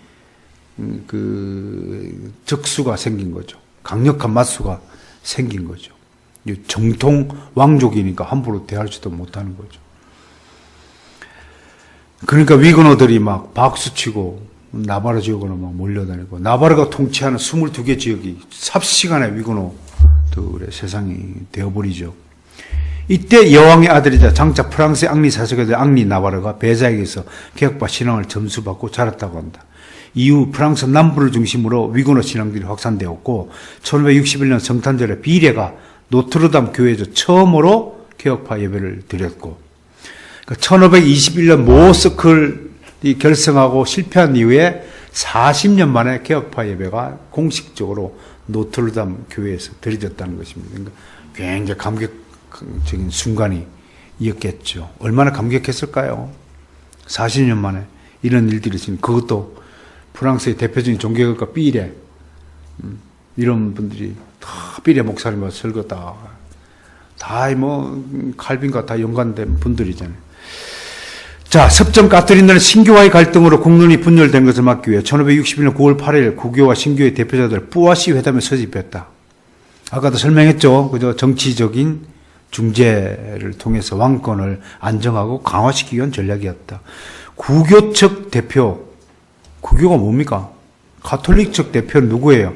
그 적수가 생긴 거죠. 강력한 맞수가 생긴 거죠. 정통 왕족이니까 함부로 대할지도 못하는 거죠. 그러니까 위그노들이 막 박수치고 나바라 지역으로 막 몰려다니고, 나바라가 통치하는 22개 지역이 삽시간에 위그노들의 세상이 되어버리죠. 이때 여왕의 아들이자 장차 프랑스의 앙리 사세가 된 앙리 나바르가 배자에게서 개혁파 신앙을 점수받고 자랐다고 한다. 이후 프랑스 남부를 중심으로 위그노 신앙들이 확산되었고, 1561년 성탄절에 비례가 노트르담 교회에서 처음으로 개혁파 예배를 드렸고, 1521년 모스클이 결성하고 실패한 이후에 40년 만에 개혁파 예배가 공식적으로 노트르담 교회에서 드려졌다는 것입니다. 그러니까 굉장히 감격적인 순간이었겠죠. 얼마나 감격했을까요? 40년 만에 이런 일들이 있으니, 그것도 프랑스의 대표적인 종교국가 삐레, 이런 분들이 다 삐레 목사님과 설교 다 칼빈과 다 연관된 분들이잖아요. 자, 자, 섭정 까트린다는 신교와의 갈등으로 국론이 분열된 것을 막기 위해 1561년 9월 8일 구교와 신교의 대표자들 뿌아시 회담에 서집했다. 아까도 설명했죠. 그저 정치적인 중재를 통해서 왕권을 안정하고 강화시키기 위한 전략이었다. 구교 측 대표, 구교가 뭡니까? 가톨릭 측 대표는 누구예요?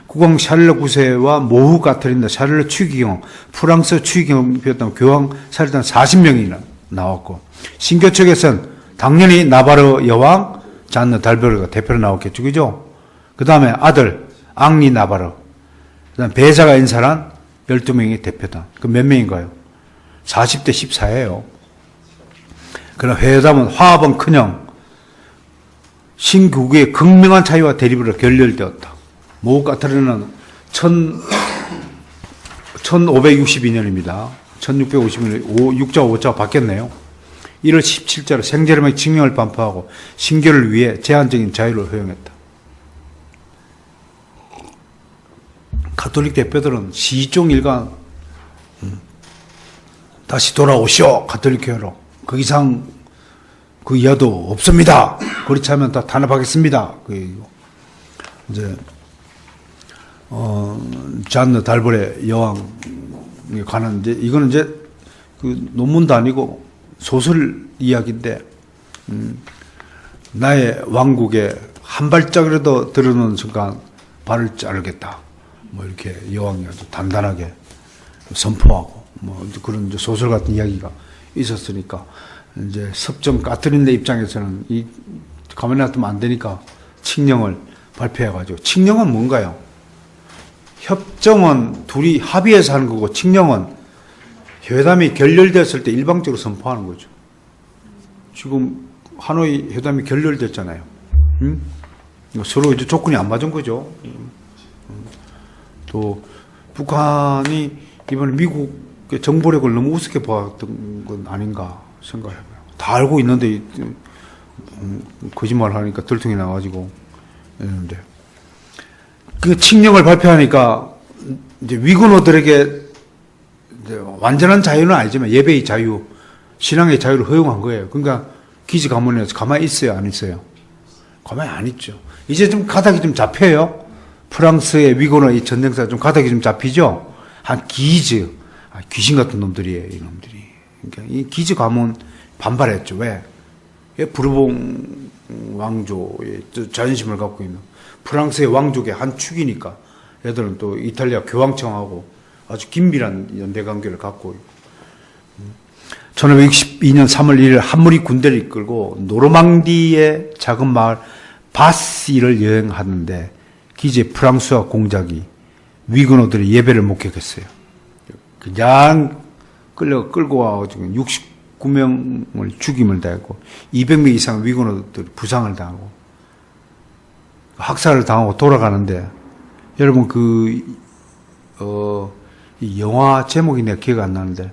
국왕 샤를르 9세와 모후 까트린다, 샤를르 추기경, 프랑스 추기경 비롯한 교황 사례단 40명이나 나왔고, 신교 측에서는 당연히 나바르 여왕 잔느 달베르가 대표로 나왔겠죠. 그죠? 그 다음에 아들 앙리 나바르, 그 다음에 배자가 인사한 12명이 대표다. 그 몇 명인가요? 40대 14예요. 그러나 회담은 화합은 커녕 신국의 극명한 차이와 대립으로 결렬되었다. 모후 까트린다는 1562년입니다. 1652년 6자 5자가 바뀌었네요. 1월 17자로 생제르맹 칙령을 반포하고 신교를 위해 제한적인 자유를 허용했다. 가톨릭 대표들은 시종일관 다시 돌아오시오, 가톨릭 교회로. 그 이상 그 이하도 없습니다. 그렇지 않으면 다 탄압하겠습니다. 이제 잔느 달벌의 여왕에 관한 이거는 이제 그 논문도 아니고 소설 이야기인데, 나의 왕국에 한 발짝이라도 들어놓는 순간 발을 자르겠다. 뭐 이렇게 여왕이 아주 단단하게 선포하고 뭐 그런 이제 소설 같은 이야기가 있었으니까, 이제 섭정 까트린데 입장에서는 이 가만히 놔두면 안 되니까 칙령을 발표해가지고, 칙령은 뭔가요? 협정은 둘이 합의해서 하는 거고, 칙령은 회담이 결렬됐을 때 일방적으로 선포하는 거죠. 지금 하노이 회담이 결렬됐잖아요. 응? 서로 이제 조건이 안 맞은 거죠. 또 북한이 이번에 미국의 정보력을 너무 우습게 봤던 건 아닌가 생각해봐요. 다 알고 있는데 거짓말 하니까 들통이 나가지고 이러는데, 그 칙령을 발표하니까 이제 위군어들에게 이제 완전한 자유는 아니지만 예배의 자유, 신앙의 자유를 허용한 거예요. 그러니까 기지 가문에서 가만히 있어요, 안 있어요? 가만히 안 있죠. 이제 좀 가닥이 좀 잡혀요. 프랑스의 위군어 이 전쟁사 좀 가닥이 좀 잡히죠. 한 기즈, 귀신 같은 놈들이에요, 이 놈들이. 그러니까 이 기즈 가문 반발했죠. 왜? 부르봉 왕조의 자존심을 갖고 있는 프랑스의 왕족의 한 축이니까. 얘들은 또 이탈리아 교황청하고 아주 긴밀한 연대관계를 갖고 있고. 1562년 3월 1일 한 무리 군대를 이끌고 노르망디의 작은 마을 바시를 여행하는데, 기지의 프랑스와 공작이 위군어들의 예배를 목격했어요. 그냥 끌고 와가지고 69명을 죽임을 당했고 200명 이상 위군어들이 부상을 당하고 학살을 당하고 돌아가는데, 여러분 이 영화 제목이 내가 기억 안 나는데,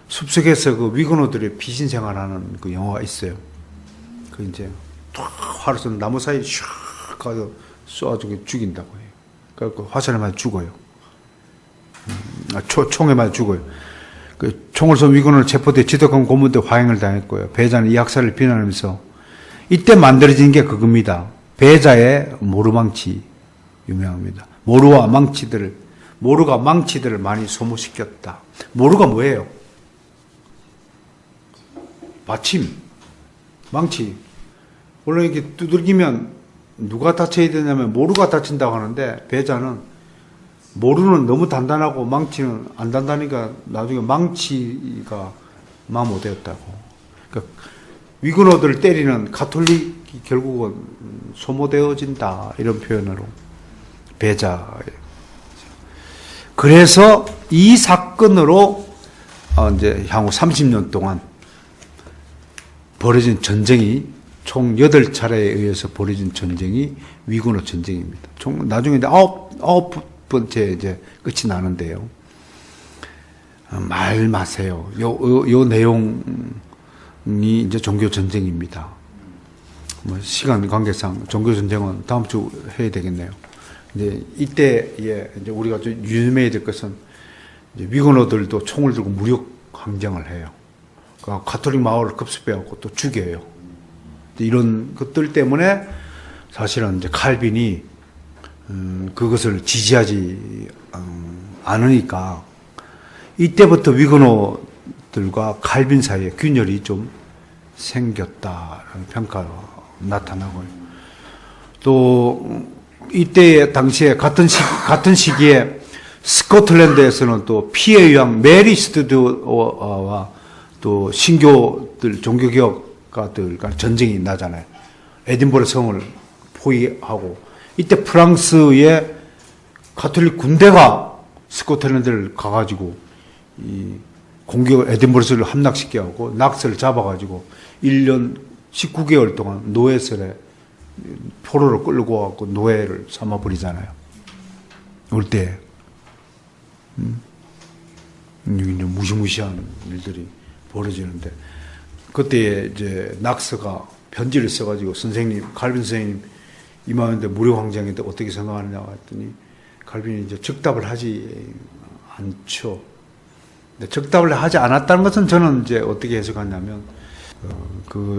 숲속에서 그 위군어들의 피신 생활하는 그 영화가 있어요. 그 이제 화를 쏘는 나무 사이에 슉 가서 쏘아주고 죽인다고 해요. 그래서 화살에 맞아 죽어요. 총에 맞아 죽어요. 그 총을 쏜 위군어는 체포돼 지독한 고문대 화형을 당했고요. 배자는 이 학살을 비난하면서, 이때 만들어진 게 그겁니다. 배자의 모루망치 유명합니다. 모루가 망치들을 많이 소모시켰다. 모루가 뭐예요? 받침, 망치. 원래 이렇게 두들기면 누가 다쳐야 되냐면 모루가 다친다고 하는데, 배자는 모루는 너무 단단하고 망치는 안 단단하니까 나중에 망치가 마모되었다고. 그러니까 위군어들을 때리는 가톨릭이 결국은 소모되어진다, 이런 표현으로 배자. 그래서 이 사건으로 이제 향후 30년 동안 벌어진 전쟁이, 총 8차례에 의해서 벌어진 전쟁이 위군어 전쟁입니다. 총 나중에 이제 아홉 번째 이제 끝이 나는데요. 말 마세요. 요 내용이 이제 종교 전쟁입니다. 뭐 시간 관계상 종교 전쟁은 다음 주 해야 되겠네요. 이제 이때에 이제 우리가 좀 유념해야 될 것은, 이제 위군어들도 총을 들고 무력 항쟁을 해요. 가톨릭 마을을 급습해갖고 또 죽여요. 이런 것들 때문에 사실은 이제 칼빈이 그것을 지지하지 않으니까 이때부터 위그너들과 칼빈 사이에 균열이 좀 생겼다라는 평가가 나타나고요. 또 이때 당시에 같은 시기에 스코틀랜드에서는 또 피해 유황 메리 스튜어와 또 신교들 종교개혁가들과 전쟁이 나잖아요. 에딘버러 성을 포위하고 이때 프랑스의 가톨릭 군대가 스코틀랜드를 가가지고 이 공격을 에딘버러를 함락시켜갖고 낙서를 잡아가지고 1년 19개월 동안 노예설에 포로로 끌고 와갖고 노예를 삼아버리잖아요. 올 때 무시무시한 일들이 벌어지는데 그때 이제 낙서가 편지를 써가지고 선생님 칼빈 선생님 임하는데 무료 황장인데 어떻게 생각하느냐 했더니 칼빈이 이제 적답을 하지 않죠. 근데 적답을 하지 않았다는 것은 저는 이제 어떻게 해석하냐면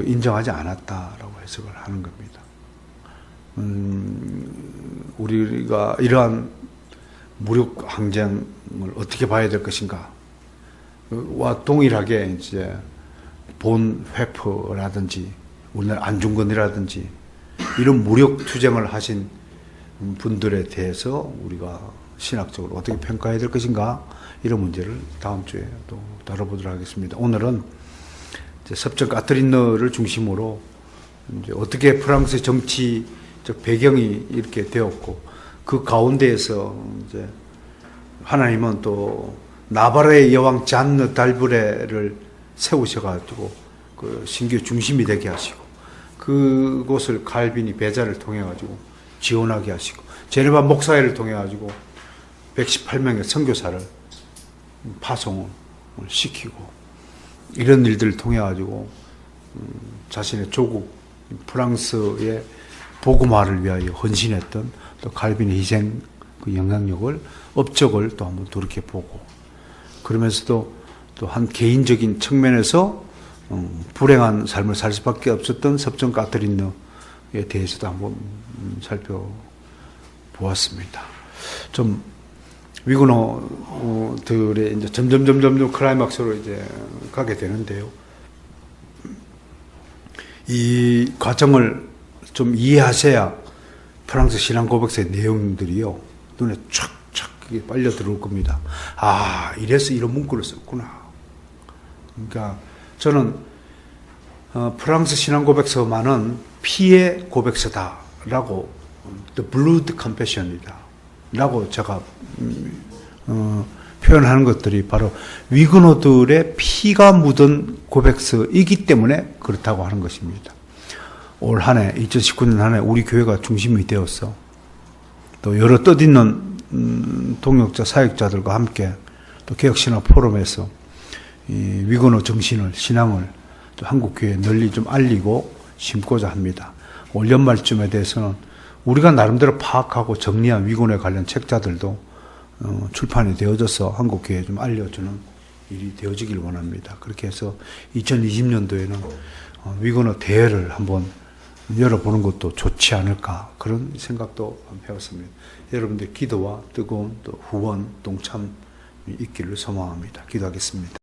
인정하지 않았다라고 해석을 하는 겁니다. 우리가 이러한 무력 항쟁을 어떻게 봐야 될 것인가? 와 동일하게 이제 본 회퍼라든지 우리나라 안중근이라든지 이런 무력 투쟁을 하신 분들에 대해서 우리가 신학적으로 어떻게 평가해야 될 것인가? 이런 문제를 다음 주에 또 다뤄보도록 하겠습니다. 오늘은 이제 섭정 까트린너를 중심으로 이제 어떻게 프랑스의 정치적 배경이 이렇게 되었고 그 가운데에서 이제 하나님은 또 나바라의 여왕 잔느 달브레를 세우셔가지고 그 신교 중심이 되게 하시고 그곳을 칼빈이 배자를 통해 가지고 지원하게 하시고 제네바 목사회를 통해 가지고 118명의 선교사를 파송을 시키고 이런 일들을 통해 가지고 자신의 조국 프랑스의 복음화를 위하여 헌신했던 또 칼빈의 희생 그 영향력을 업적을 또 한번 돌이켜 보고 그러면서도 또 한 개인적인 측면에서 불행한 삶을 살 수밖에 없었던 섭정 까트린너에 대해서도 한번 살펴보았습니다. 좀 위그너들의 이제 점점 클라이막스로 이제 가게 되는데요. 이 과정을 좀 이해하셔야 프랑스 신앙 고백서의 내용들이요 눈에 촥촥 빨려 들어올 겁니다. 아, 이래서 이런 문구를 썼구나. 그러니까 저는 프랑스 신앙 고백서만은 피의 고백서다라고 The Blood Confession이다 라고 제가 표현하는 것들이 바로 위그너들의 피가 묻은 고백서이기 때문에 그렇다고 하는 것입니다. 올 한 해 2019년 한 해 우리 교회가 중심이 되었어. 또 여러 뜻있는 동역자 사역자들과 함께 또 개혁신학 포럼에서 이 위그너 정신을 신앙을 또 한국 교회에 널리 좀 알리고 심고자 합니다. 올 연말쯤에 대해서는 우리가 나름대로 파악하고 정리한 위그너에 관련 책자들도 출판이 되어져서 한국 교회에 좀 알려주는 일이 되어지길 원합니다. 그렇게 해서 2020년도에는 위그너 대회를 한번 열어보는 것도 좋지 않을까 그런 생각도 해봤습니다. 여러분들 기도와 뜨거운 또 후원 동참이 있기를 소망합니다. 기도하겠습니다.